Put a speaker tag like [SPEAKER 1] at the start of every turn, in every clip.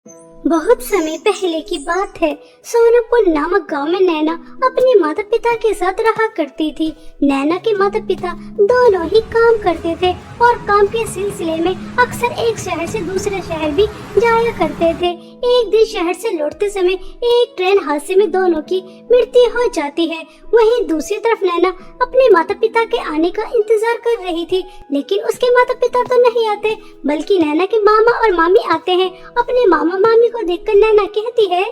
[SPEAKER 1] बहुत समय पहले की बात है। सोनापुर नामक गांव में नैना अपने माता पिता के साथ रहा करती थी। नैना के माता पिता दोनों ही काम करते थे और काम के सिलसिले में अक्सर एक शहर से दूसरे शहर भी जाया करते थे। एक दिन शहर से लौटते समय एक ट्रेन हादसे में दोनों की मृत्यु हो जाती है। वहीं दूसरी तरफ नैना अपने माता पिता के आने का इंतजार कर रही थी, लेकिन उसके माता पिता तो नहीं आते, बल्कि नैना के मामा और मामी आते हैं। अपने मामा मामी को देखकर नैना कहती है,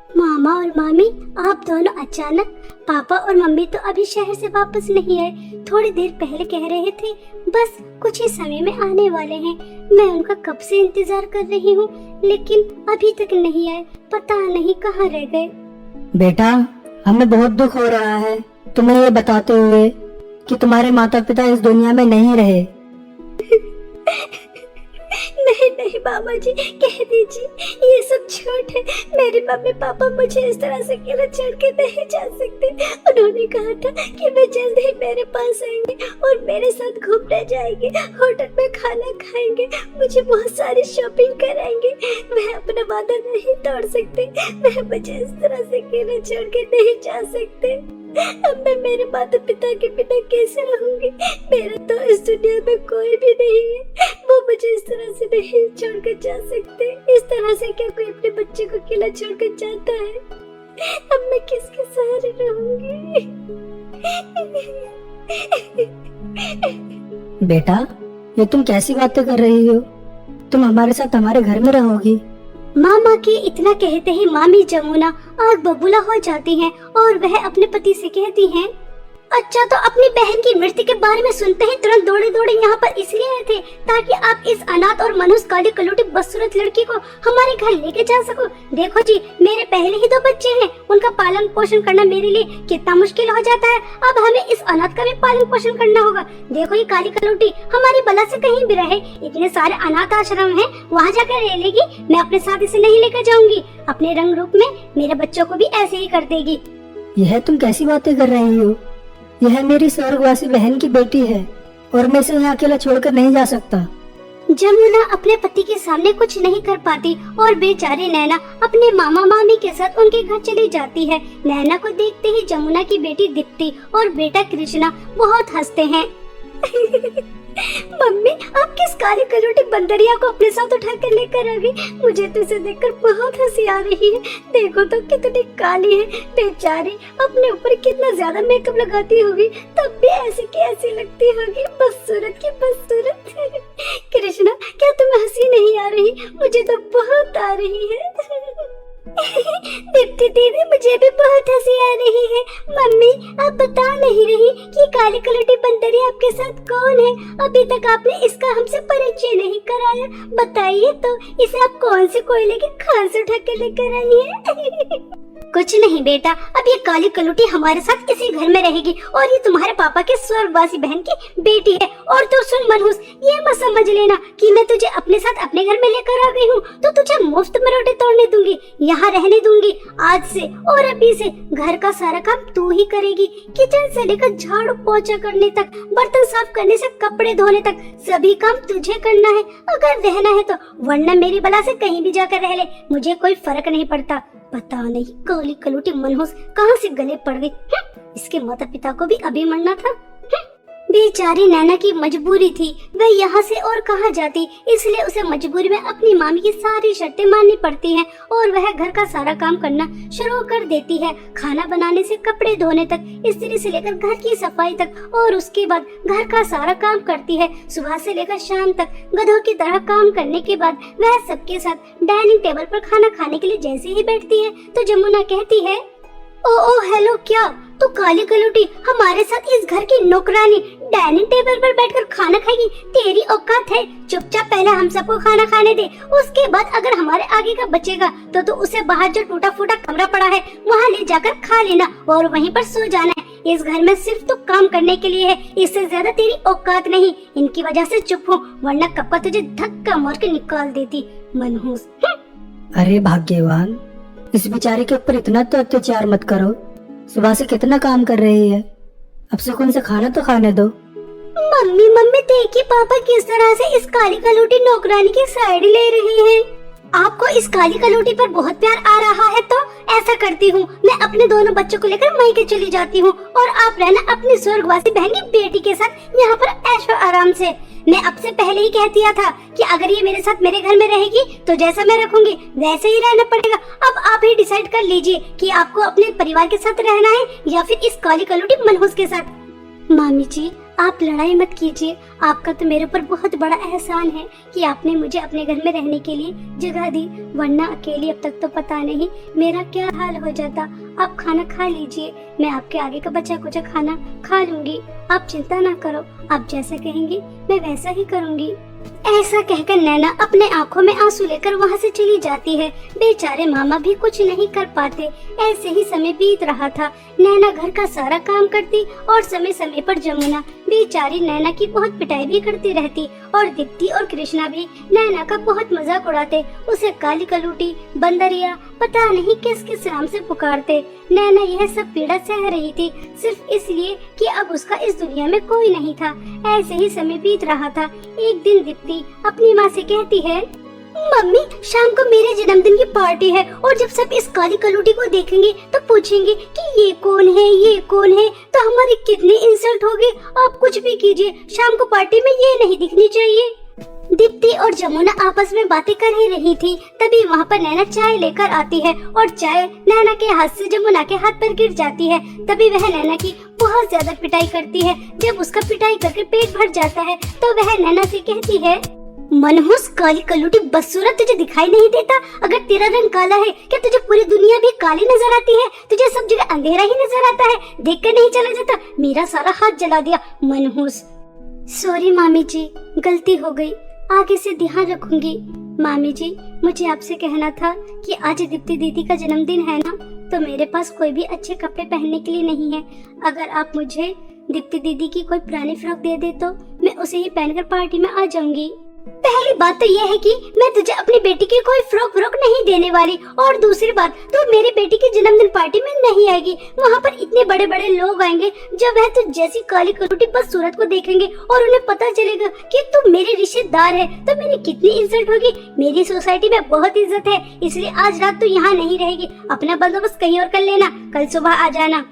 [SPEAKER 1] मामा और मामी, आप दोनों अचानक? पापा और मम्मी तो अभी शहर से वापस नहीं आए, थोड़ी देर पहले कह रहे थे बस कुछ ही समय में आने वाले हैं। मैं उनका कब से इंतजार कर रही हूँ, लेकिन अभी तक नहीं आए, पता नहीं कहाँ रह गए।
[SPEAKER 2] बेटा, हमें बहुत दुख हो रहा है तुम्हें ये बताते हुए कि तुम्हारे माता पिता इस दुनिया में नहीं रहे।
[SPEAKER 1] नहीं नहीं मामा जी, कह दीजिए, ये सब झूठ है। मेरे मम्मी पापा मुझे इस तरह से अकेला छोड़ के नहीं जा सकते। उन्होंने कहा था कि वे जल्द ही मेरे पास आएंगे और मेरे साथ घूमने जाएंगे, होटल में खाना खाएंगे, मुझे बहुत सारी शॉपिंग कराएंगे। मैं अपना वादा नहीं तोड़ सकते, मैं मुझे इस तरह से अकेला छोड़ के नहीं जा सकते। अब मैं मेरे माता पिता के बिना कैसे रहूंगी? मेरा तो इस दुनिया में कोई भी नहीं है, वो मुझे इस तरह से नहीं छोड़कर जा सकते। इस तरह से क्या कोई अपने बच्चे को अकेला छोड़कर जाता है? अब मैं किसके सहारे रहूंगी?
[SPEAKER 2] बेटा, ये तुम कैसी बातें कर रही हो? तुम हमारे साथ हमारे घर में रहोगी।
[SPEAKER 1] मामा के इतना कहते ही मामी जमुना आग बबूला हो जाती हैं और वह अपने पति से कहती हैं, अच्छा, तो अपनी बहन की मृत्यु के बारे में सुनते ही तुरंत दौड़े दौड़े यहाँ पर इसलिए आए थे ताकि आप इस अनाथ और मनहूस काली कलूटी बदसूरत लड़की को हमारे घर लेके जा सको। देखो जी, मेरे पहले ही 2 बच्चे हैं, उनका पालन पोषण करना मेरे लिए कितना मुश्किल हो जाता है। अब हमें इस अनाथ का भी पालन पोषण करना होगा। देखो, ये काली कलूटी हमारी बला से कहीं भी रहे, इतने सारे अनाथ आश्रम है, वहाँ जाकर रह लेगी। मैं अपने साथ इसे नहीं लेकर जाऊंगी। अपने रंग रूप में मेरे बच्चों को भी ऐसे ही कर देगी।
[SPEAKER 2] यह तुम कैसी बातें कर रही हो? यह मेरी स्वर्गवासी बहन की बेटी है और मैं इसे यहाँ अकेला छोड़कर नहीं जा सकता।
[SPEAKER 1] जमुना अपने पति के सामने कुछ नहीं कर पाती और बेचारी नैना अपने मामा मामी के साथ उनके घर चली जाती है। नैना को देखते ही जमुना की बेटी दीप्ति और बेटा कृष्णा बहुत हंसते हैं। मम्मी, आप किस काली कलूटी बंदरिया को अपने साथ उठा कर लेकर आ गई? मुझे तो इसे देखकर बहुत हंसी आ रही है। देखो तो कितनी काली है, बेचारी अपने ऊपर कितना ज्यादा मेकअप लगाती होगी, तब भी ऐसी की ऐसी लगती होगी, बदसूरत की बदसूरत। कृष्णा, क्या तुम्हें हंसी नहीं आ रही? मुझे तो बहुत आ रही है। दीप्ति दीदी, मुझे भी बहुत हंसी आ रही है। मम्मी, आप बता नहीं रही कि काली कलूटी बंदरी आपके साथ कौन है? अभी तक आपने इसका हमसे परिचय नहीं कराया। बताइए तो, इसे आप कौन से कोयले की खान से उठा कर लेकर आई है? कुछ नहीं बेटा, अब ये काली कलूटी हमारे साथ इसी घर में रहेगी और ये तुम्हारे पापा के स्वर्गवासी बहन की बेटी है। और तू सुन मनहूस, ये मत समझ लेना कि मैं तुझे अपने साथ अपने घर में लेकर आ गई हूँ तो तुझे मुफ्त में रोटी तोड़ने दूंगी, यहाँ रहने दूंगी। आज से और अभी से घर का सारा काम तू ही करेगी। किचन से लेकर झाड़ू पोछा करने तक, बर्तन साफ करने से कपड़े धोने तक सभी काम तुझे करना है, अगर रहना है तो, वरना मेरी बला से कहीं भी जाकर रह ले, मुझे कोई फर्क नहीं पड़ता। पता नहीं काली कलूटी मनहूस कहाँ से गले पड़ गई। इसके माता पिता को भी अभी मरना था। बेचारी नैना की मजबूरी थी, वह यहाँ से और कहाँ जाती, इसलिए उसे मजबूरी में अपनी मामी की सारी शर्तें माननी पड़ती हैं और वह घर का सारा काम करना शुरू कर देती है। खाना बनाने से कपड़े धोने तक, स्त्री से लेकर घर की सफाई तक, और उसके बाद घर का सारा काम करती है। सुबह से लेकर शाम तक गधों की तरह काम करने के बाद वह सबके साथ डाइनिंग टेबल पर खाना खाने के लिए जैसे ही बैठती है तो जमुना कहती है, ओ हेलो, क्या तो काली कलूटी हमारे साथ इस घर की नौकरानी डाइनिंग टेबल पर बैठकर खाना खाएगी? तेरी औकात है? चुपचाप पहले हम सबको खाना खाने दे, उसके बाद अगर हमारे आगे का बचेगा तो उसे बाहर जो टूटा फूटा कमरा पड़ा है वहाँ ले जाकर खा लेना और वहीं पर सो जाना है। इस घर में सिर्फ तो काम करने के लिए है, इससे ज्यादा तेरी औकात नहीं। इनकी वजह से चुप हो, वरना कप्पा तुझे धक्का मार के निकाल देती, मनहूस।
[SPEAKER 2] अरे भाग्यवान, इस बेचारे के ऊपर इतना तो अत्याचार मत करो। सुबह से कितना काम कर रही है, अब सुकून से खाना तो खाने दो।
[SPEAKER 1] मम्मी देखिए पापा किस तरह से इस काली कलूटी नौकरानी की साइड ले रही हैं। आपको इस काली कलौटी पर बहुत प्यार आ रहा है तो ऐसा करती हूँ, मैं अपने दोनों बच्चों को लेकर मायके चली जाती हूँ और आप रहना अपनी स्वर्गवासी बहन की बेटी के साथ यहाँ पर ऐशो आराम से। मैं आपसे पहले ही कह दिया था कि अगर ये मेरे साथ मेरे घर में रहेगी तो जैसा मैं रखूंगी वैसे ही रहना पड़ेगा। अब आप ही डिसाइड कर लीजिए कि आपको अपने परिवार के साथ रहना है या फिर इस काली कलौटी मनहूस के साथ। मामी जी, आप लड़ाई मत कीजिए, आपका तो मेरे ऊपर बहुत बड़ा एहसान है कि आपने मुझे अपने घर में रहने के लिए जगह दी, वरना अकेली अब तक तो पता नहीं मेरा क्या हाल हो जाता। आप खाना खा लीजिए, मैं आपके आगे का बचा कुचा खाना खा लूंगी, आप चिंता ना करो, आप जैसा कहेंगी मैं वैसा ही करूंगी। ऐसा कहकर नैना अपने आंखों में आंसू लेकर वहाँ से चली जाती है। बेचारे मामा भी कुछ नहीं कर पाते। ऐसे ही समय बीत रहा था। नैना घर का सारा काम करती और समय समय पर जमुना बेचारी नैना की बहुत पिटाई भी करती रहती और दीप्ति और कृष्णा भी नैना का बहुत मजाक उड़ाते। उसे काली कलूटी, बंदरिया पता नहीं किस किस नाम से पुकारते। नैना यह सब पीड़ा सह रही थी सिर्फ इसलिए कि अब उसका इस दुनिया में कोई नहीं था। ऐसे ही समय बीत रहा था। एक दिन दीप्ति अपनी माँ से कहती है, मम्मी शाम को मेरे जन्मदिन की पार्टी है और जब सब इस काली कलूटी को देखेंगे तो पूछेंगे कि ये कौन है, ये कौन है, तो हमारी कितनी इंसल्ट होगी। आप कुछ भी कीजिए, शाम को पार्टी में ये नहीं दिखनी चाहिए। दीप्ति और जमुना आपस में बातें कर ही रही थी, तभी वहाँ पर नैना चाय लेकर आती है और चाय नैना के हाथ से जमुना के हाथ पर गिर जाती है। तभी वह नैना की बहुत ज्यादा पिटाई करती है। जब उसका पिटाई करके पेट भर जाता है तो वह नैना से कहती है, मनहूस काली कलूटी बदसूरत, तुझे दिखाई नहीं देता? अगर तेरा रंग काला है क्या तुझे पूरी दुनिया भी काली नजर आती है? तुझे सब जगह अंधेरा ही नजर आता है, देख कर नहीं चला जाता? मेरा सारा हाथ जला दिया मनहूस। सॉरी मामी जी, गलती हो गई, आगे से ध्यान रखूंगी। मामी जी, मुझे आपसे कहना था कि आज दीप्ति दीदी का जन्मदिन है ना, तो मेरे पास कोई भी अच्छे कपड़े पहनने के लिए नहीं है। अगर आप मुझे दीप्ति दीदी की कोई पुरानी फ्रॉक दे दे तो मैं उसे ही पहनकर पार्टी में आ जाऊंगी। पहली बात तो यह है कि मैं तुझे अपनी बेटी की कोई फ्रॉक नहीं देने वाली, और दूसरी बात तो मेरी बेटी की जन्मदिन पार्टी में नहीं आएगी। वहाँ पर इतने बड़े बड़े लोग आएंगे, जब वह तुझ जैसी काली कलूटी बदसूरत को देखेंगे और उन्हें पता चलेगा कि तू मेरी रिश्तेदार है तो मेरी कितनी इंसल्ट होगी। मेरी सोसाइटी में बहुत इज्जत है, इसलिए आज रात तू यहाँ नहीं रहेगी, अपना बंदोबस्त कहीं और कर लेना, कल सुबह आ जाना।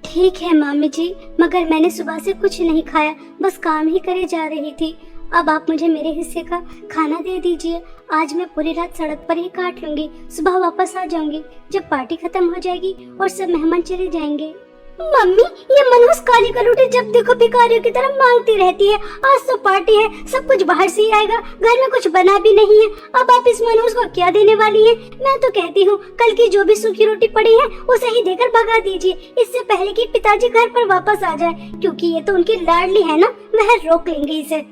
[SPEAKER 1] ठीक है मामी जी, मगर मैंने सुबह से कुछ नहीं खाया, बस काम ही करे जा रही थी। अब आप मुझे मेरे हिस्से का खाना दे दीजिए। आज मैं पूरी रात सड़क पर ही काट लूंगी, सुबह वापस आ जाऊंगी जब पार्टी खत्म हो जाएगी और सब मेहमान चले जाएंगे। मम्मी, ये मनहूस काली कलूटी जब देखो भिखारियों की तरह मांगती रहती है। आज तो पार्टी है, सब कुछ बाहर से ही आएगा, घर में कुछ बना भी नहीं है। अब आप इस मनहूस को क्या देने वाली हैं? मैं तो कहती हूँ कल की जो भी सूखी रोटी पड़ी है उसे ही देकर भगा दीजिए, इससे पहले कि पिताजी घर पर वापस आ जाए, क्योंकि ये तो उनकी लाडली है ना, वह रोक लेंगे इसे।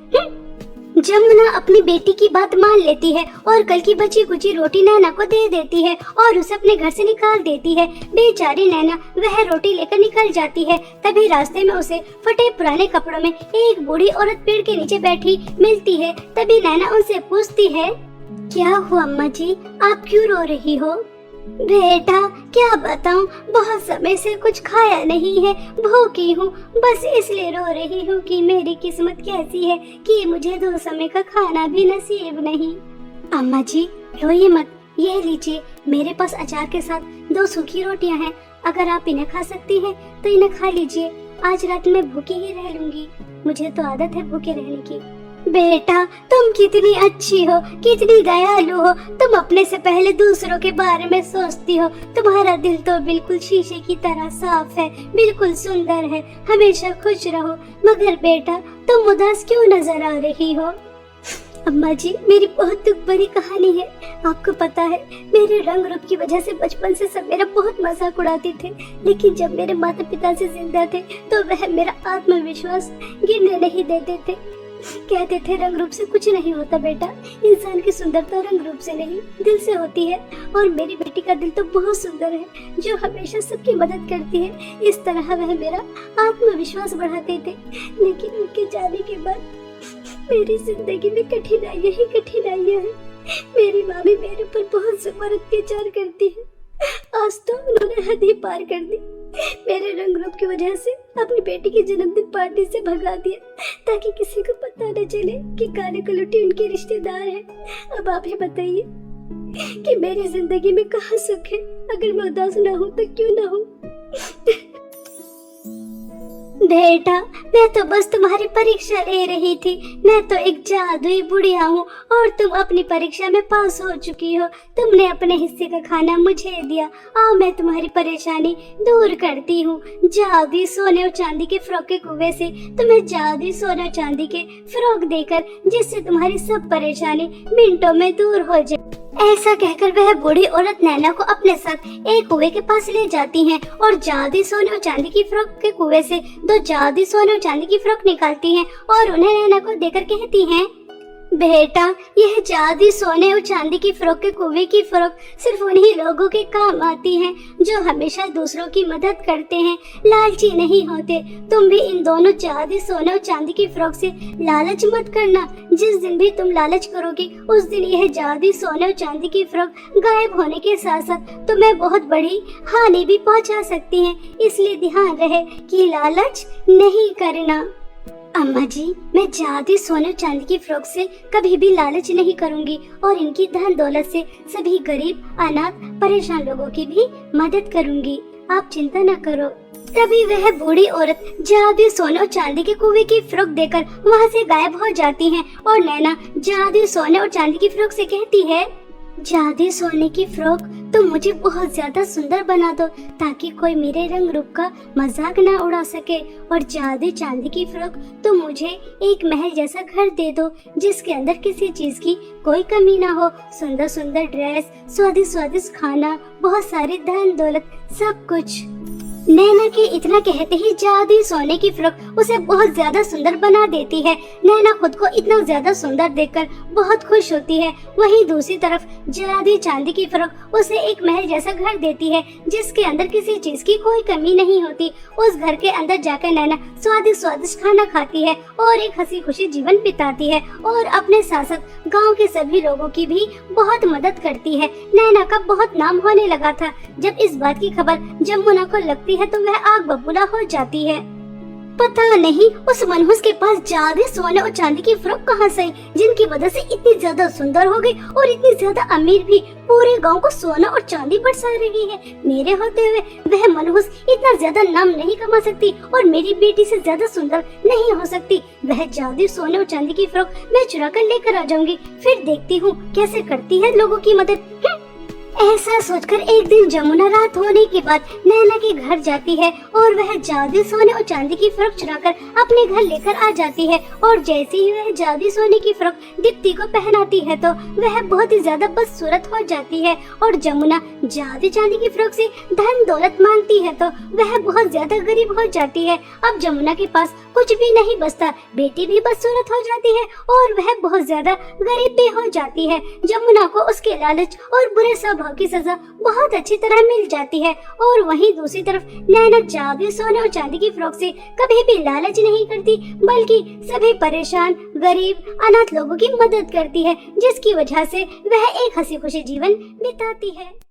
[SPEAKER 1] जमुना अपनी बेटी की बात मान लेती है और कल की बची कुची रोटी नैना को दे देती है और उसे अपने घर से निकाल देती है। बेचारी नैना वह रोटी लेकर निकल जाती है। तभी रास्ते में उसे फटे पुराने कपड़ों में एक बूढ़ी औरत पेड़ के नीचे बैठी मिलती है। तभी नैना उनसे पूछती है, क्या हुआ अम्मा जी, आप क्यों रो रही हो? बेटा क्या बताऊं, बहुत समय से कुछ खाया नहीं है, भूखी हूँ, बस इसलिए रो रही हूँ कि मेरी किस्मत कैसी है कि मुझे 2 समय का खाना भी नसीब नहीं। अम्मा जी रोइए मत, ये लीजिए, मेरे पास अचार के साथ 2 सूखी रोटियां हैं, अगर आप इन्हें खा सकती हैं तो इन्हें खा लीजिए। आज रात में भूखी ही रह लूंगी, मुझे तो आदत है भूखे रहने की। बेटा तुम कितनी अच्छी हो, कितनी दयालु हो, तुम अपने से पहले दूसरों के बारे में सोचती हो। तुम्हारा दिल तो बिल्कुल शीशे की तरह साफ है, बिल्कुल सुंदर है, हमेशा खुश रहो। मगर बेटा तुम उदास क्यों नजर आ रही हो? अम्मा जी मेरी बहुत दुख भरी कहानी है। आपको पता है मेरे रंग रूप की वजह से बचपन से सब मेरा बहुत मजाक उड़ाते थे, लेकिन जब मेरे माता पिता से जिंदा थे तो वह मेरा आत्मविश्वास गिरने नहीं देते थे। कहते थे रंग रूप से कुछ नहीं होता बेटा, इंसान की सुंदरता रंग रूप से नहीं दिल से होती है, और मेरी बेटी का दिल तो बहुत सुंदर है जो हमेशा सबकी मदद करती है। इस तरह वह मेरा आत्मविश्वास बढ़ाते थे। लेकिन उनके जाने के बाद मेरी जिंदगी में कठिनाइयां ही कठिनाइयां हैं। मेरी माँ भी मेरे ऊपर बहुत ज़बरदस्त अत्याचार करती है। आज तो उन्होंने हद ही पार कर दी, मेरे रंग रूप की वजह से अपनी बेटी की जन्मदिन पार्टी से भगा दिया ताकि किसी को पता न चले कि काली कलूटी उनकी रिश्तेदार है। अब आप ही बताइए कि मेरी जिंदगी में कहाँ सुख है। अगर मैं उदास ना हूँ तो क्यों ना हूँ। बेटा, मैं तो बस तुम्हारी परीक्षा ले रही थी। मैं तो एक जादुई बुढ़िया हूँ और तुम अपनी परीक्षा में पास हो चुकी हो। तुमने अपने हिस्से का खाना मुझे दिया। आओ मैं तुम्हारी परेशानी दूर करती हूँ। जादुई सोने और चांदी के फ्रॉक के कुएं से तुम्हें जादुई सोने और चांदी के फ्रॉक देकर, जिससे तुम्हारी सब परेशानी मिनटों में दूर हो जाए। ऐसा कहकर वह बूढ़ी औरत नैना को अपने साथ एक कुएं के पास ले जाती हैं और जादुई सोने और चांदी की फ्रॉक के कुएं से 2 जादुई सोने और चांदी की फ्रॉक निकालती हैं और उन्हें नैना को देकर कहती हैं, बेटा, यह जादुई सोने और चांदी की फ्रॉक के कुएं की फ्रॉक सिर्फ उन्हीं लोगों के काम आती है जो हमेशा दूसरों की मदद करते हैं, लालची नहीं होते। तुम भी इन दोनों जादुई सोने और चांदी की फ्रॉक से लालच मत करना। जिस दिन भी तुम लालच करोगे उस दिन यह जादुई सोने और चांदी की फ्रॉक गायब होने के साथ साथ तुम्हें बहुत बड़ी हानि भी पहुंचा सकती है। इसलिए ध्यान रहे कि लालच नहीं करना। अम्मा जी, मैं जादुई सोने और चांदी की फ्रॉक से कभी भी लालच नहीं करूंगी और इनकी धन दौलत से सभी गरीब, अनाथ, परेशान लोगों की भी मदद करूंगी। आप चिंता न करो। तभी वह बूढ़ी औरत जादुई सोने और चांदी के कुएं की फ्रॉक देकर वहां से गायब हो जाती है और नैना जादुई सोने और चांदी की फ्रॉक से कहती है, जादुई सोने की फ्रॉक तुम मुझे बहुत ज्यादा सुंदर बना दो ताकि कोई मेरे रंग रूप का मजाक ना उड़ा सके। और जादुई चांदी की फ्रॉक तुम मुझे एक महल जैसा घर दे दो जिसके अंदर किसी चीज की कोई कमी ना हो। सुंदर सुंदर ड्रेस, स्वादिष्ट स्वादिष्ट खाना, बहुत सारी धन दौलत, सब कुछ। नैना के इतना कहते ही जादुई सोने की फ्रॉक उसे बहुत ज्यादा सुंदर बना देती है। नैना खुद को इतना ज्यादा सुंदर देखकर बहुत खुश होती है। वहीं दूसरी तरफ जादुई चांदी की फ्रॉक उसे एक महल जैसा घर देती है जिसके अंदर किसी चीज की कोई कमी नहीं होती। उस घर के अंदर जाकर नैना स्वादिष्ट स्वादिष्ट खाना खाती है और एक हंसी खुशी जीवन बिताती है और अपने साथ साथ गाँव के सभी लोगों की भी बहुत मदद करती है। नैना का बहुत नाम होने लगा था। जब इस बात की खबर जमुना को लगती है तो वह आग बबूला हो जाती है। पता नहीं उस मनहूस के पास जादुई सोने और चांदी की फ्रॉक कहाँ से आई, जिनकी वजह से इतनी ज्यादा सुंदर हो गई और इतनी ज्यादा अमीर भी पूरे गांव को सोना और चांदी बरसा रही है। मेरे होते हुए वह मनहूस इतना ज्यादा नाम नहीं कमा सकती और मेरी बेटी से ज्यादा सुंदर नहीं हो सकती। वह जादुई सोने और चांदी की फ्रॉक मैं चुरा कर लेकर आ जाऊंगी, फिर देखती हूँ कैसे करती है लोगों की मदद। ऐसा सोचकर एक दिन जमुना रात होने के बाद नैना के घर जाती है और वह जादुई सोने और चांदी की फ्रॉक चुराकर अपने घर लेकर आ जाती है। और जैसे ही वह जादुई सोने की फ्रॉक दीप्ति को पहनाती है तो वह बहुत ही ज्यादा बदसूरत हो जाती है। और जमुना जादुई चांदी की फ्रॉक से धन दौलत मांगती है तो वह बहुत ज्यादा गरीब हो जाती है। अब जमुना के पास कुछ भी नहीं बचता, बेटी भी बदसूरत हो जाती है और वह बहुत ज्यादा गरीब भी हो जाती है। जमुना को उसके लालच और बुरे स्वभाव की सजा बहुत अच्छी तरह मिल जाती है। और वहीं दूसरी तरफ नैना जादुई सोने और चांदी की फ्रॉक से कभी भी लालच नहीं करती बल्कि सभी परेशान, गरीब, अनाथ लोगों की मदद करती है जिसकी वजह से वह एक हंसी खुशी जीवन बिताती है।